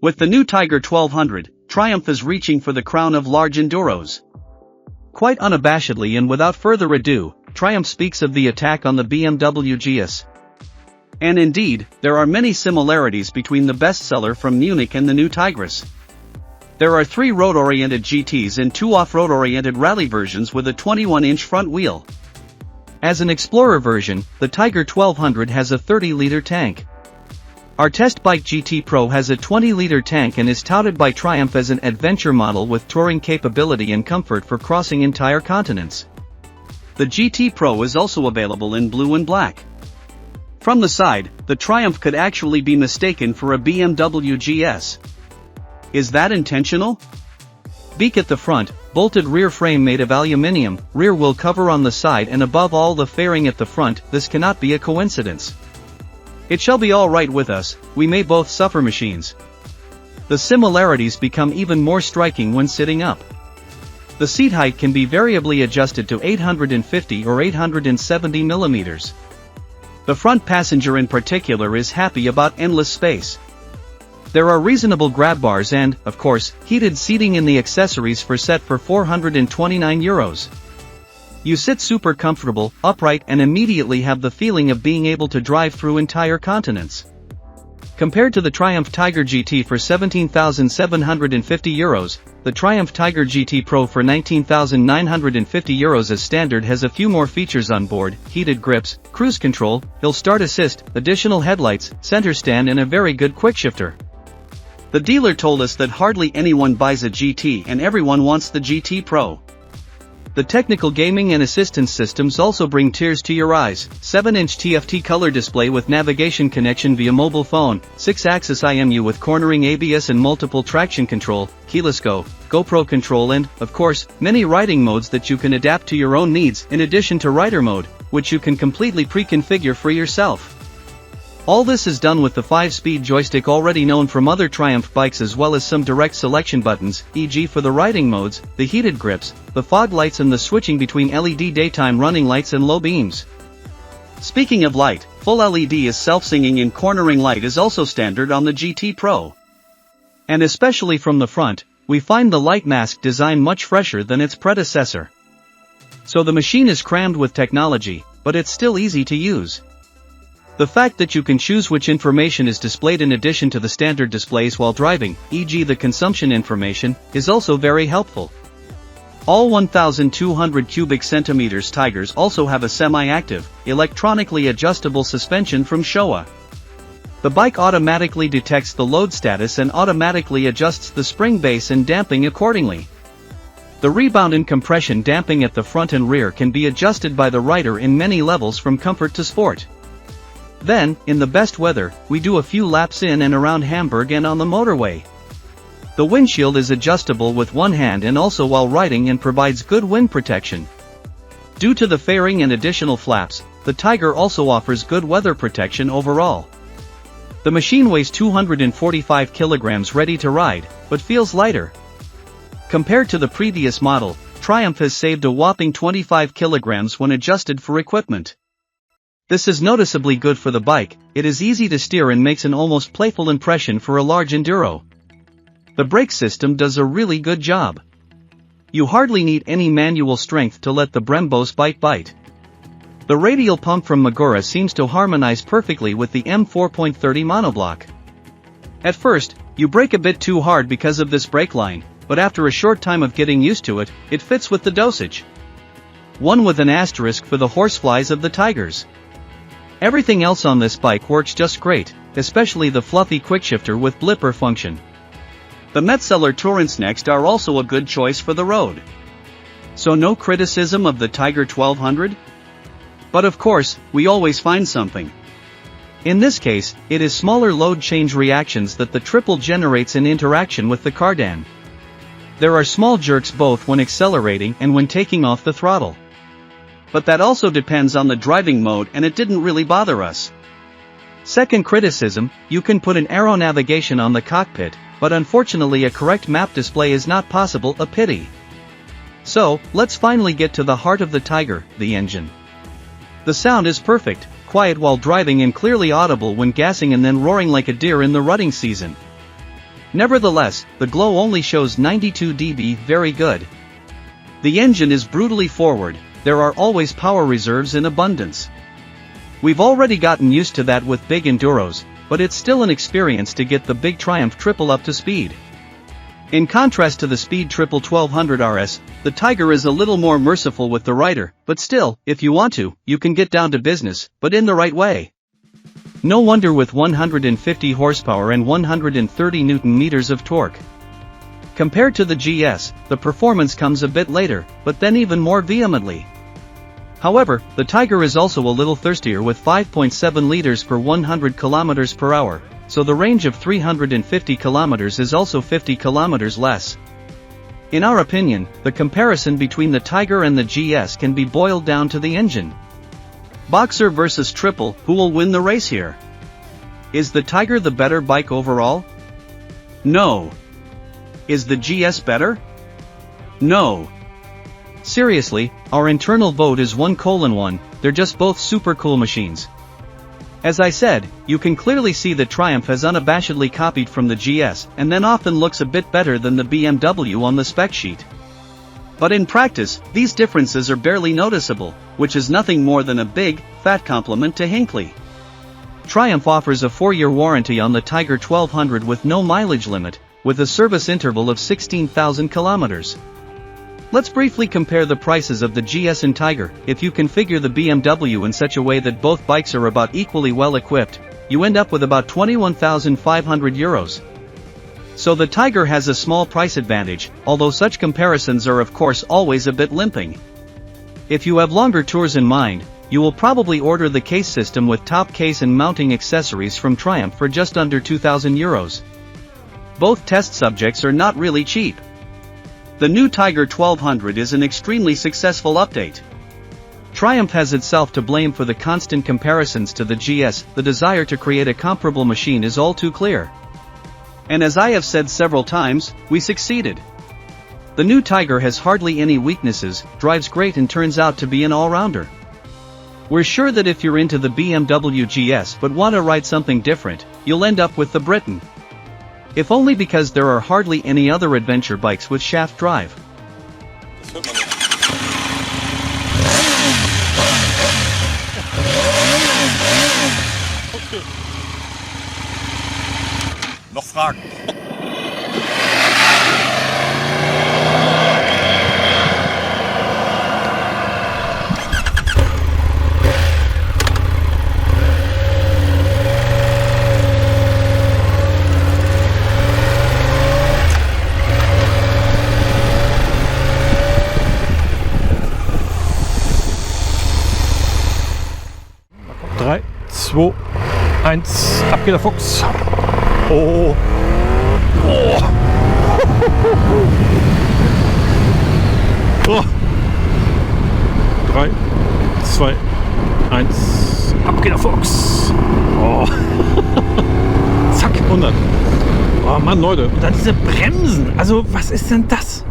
With the new Tiger 1200, Triumph is reaching for the crown of large enduros. Quite unabashedly and without further ado, Triumph speaks of the attack on the BMW GS. And indeed, there are many similarities between the bestseller from Munich and the new Tigris. There are 3 road-oriented GTs and 2 off-road-oriented rally versions with a 21-inch front wheel. As an Explorer version, the Tiger 1200 has a 30-liter tank. Our test bike GT Pro has a 20-liter tank and is touted by Triumph as an adventure model with touring capability and comfort for crossing entire continents. The GT Pro is also available in blue and black. From the side, the Triumph could actually be mistaken for a BMW GS. Is that intentional? Beak at the front, bolted rear frame made of aluminium, rear wheel cover on the side and above all the fairing at the front, this cannot be a coincidence. It shall be all right with us, we may both suffer machines. The similarities become even more striking when sitting up. The seat height can be variably adjusted to 850 or 870 millimeters. The front passenger in particular is happy about endless space. There are reasonable grab bars and, of course, heated seating in the accessories set for €429. You sit super comfortable, upright and immediately have the feeling of being able to drive through entire continents. Compared to the Triumph Tiger GT for €17,750, the Triumph Tiger GT Pro for €19,950 as standard has a few more features on board: heated grips, cruise control, hill start assist, additional headlights, center stand and a very good quickshifter. The dealer told us that hardly anyone buys a GT and everyone wants the GT Pro. The technical gaming and assistance systems also bring tears to your eyes: 7-inch TFT color display with navigation connection via mobile phone, 6-axis IMU with cornering ABS and multiple traction control, keyless go, GoPro control and, of course, many riding modes that you can adapt to your own needs in addition to rider mode, which you can completely pre-configure for yourself. All this is done with the 5-speed joystick already known from other Triumph bikes as well as some direct selection buttons, e.g. for the riding modes, the heated grips, the fog lights and the switching between LED daytime running lights and low beams. Speaking of light, full LED is self-singing and cornering light is also standard on the GT Pro. And especially from the front, we find the light mask design much fresher than its predecessor. So the machine is crammed with technology, but it's still easy to use. The fact that you can choose which information is displayed in addition to the standard displays while driving, e.g. the consumption information, is also very helpful. All 1,200 cubic centimeters Tigers also have a semi-active, electronically adjustable suspension from Showa. The bike automatically detects the load status and automatically adjusts the spring base and damping accordingly. The rebound and compression damping at the front and rear can be adjusted by the rider in many levels from comfort to sport. Then, in the best weather, we do a few laps in and around Hamburg and on the motorway. The windshield is adjustable with one hand and also while riding and provides good wind protection. Due to the fairing and additional flaps, the Tiger also offers good weather protection overall. The machine weighs 245 kilograms ready to ride, but feels lighter. Compared to the previous model, Triumph has saved a whopping 25 kilograms when adjusted for equipment. This is noticeably good for the bike, it is easy to steer and makes an almost playful impression for a large enduro. The brake system does a really good job. You hardly need any manual strength to let the Brembos bite. The radial pump from Magura seems to harmonize perfectly with the M4.30 monoblock. At first, you brake a bit too hard because of this brake line, but after a short time of getting used to it, it fits with the dosage. One with an asterisk for the horseflies of the Tigers. Everything else on this bike works just great, especially the fluffy quickshifter with blipper function. The Metzeler Tourance Next are also a good choice for the road. So no criticism of the Tiger 1200? But of course, we always find something. In this case, it is smaller load change reactions that the triple generates in interaction with the cardan. There are small jerks both when accelerating and when taking off the throttle. But that also depends on the driving mode and it didn't really bother us. Second criticism, you can put an aero navigation on the cockpit, but unfortunately a correct map display is not possible, a pity. So, let's finally get to the heart of the Tiger, the engine. The sound is perfect, quiet while driving and clearly audible when gassing and then roaring like a deer in the rutting season. Nevertheless, the glow only shows 92 dB, very good. The engine is brutally forward, there are always power reserves in abundance. We've already gotten used to that with big enduros, but it's still an experience to get the big Triumph Triple up to speed. In contrast to the Speed Triple 1200 RS, the Tiger is a little more merciful with the rider, but still, if you want to, you can get down to business, but in the right way. No wonder with 150 horsepower and 130 Nm of torque. Compared to the GS, the performance comes a bit later, but then even more vehemently. However, the Tiger is also a little thirstier with 5.7 liters per 100 km per hour, so the range of 350 km is also 50 km less. In our opinion, the comparison between the Tiger and the GS can be boiled down to the engine. Boxer versus Triple, who will win the race here? Is the Tiger the better bike overall? No. Is the GS better? No. Seriously, our internal vote is 1:1, they're just both super cool machines. As I said, you can clearly see that Triumph has unabashedly copied from the GS and then often looks a bit better than the BMW on the spec sheet. But in practice, these differences are barely noticeable, which is nothing more than a big, fat compliment to Hinckley. Triumph offers a 4-year warranty on the Tiger 1200 with no mileage limit, with a service interval of 16,000 kilometers. Let's briefly compare the prices of the GS and Tiger. If you configure the BMW in such a way that both bikes are about equally well equipped, you end up with about 21,500 euros. So the Tiger has a small price advantage, although such comparisons are of course always a bit limping. If you have longer tours in mind, you will probably order the case system with top case and mounting accessories from Triumph for just under 2,000 euros. Both test subjects are not really cheap. The new Tiger 1200 is an extremely successful update. Triumph has itself to blame for the constant comparisons to the GS, the desire to create a comparable machine is all too clear. And as I have said several times, we succeeded. The new Tiger has hardly any weaknesses, drives great and turns out to be an all-rounder. We're sure that if you're into the BMW GS but want to ride something different, you'll end up with the Briton. If only because there are hardly any other adventure bikes with shaft drive. Noch Fragen? Drei, zwei, eins, ab geht der Fuchs. Oh. Oh. Oh. 3, 2, 1, ab geht der Fuchs. Oh. Zack, 100. Oh Mann, Leute. Und dann diese Bremsen. Also, was ist denn das?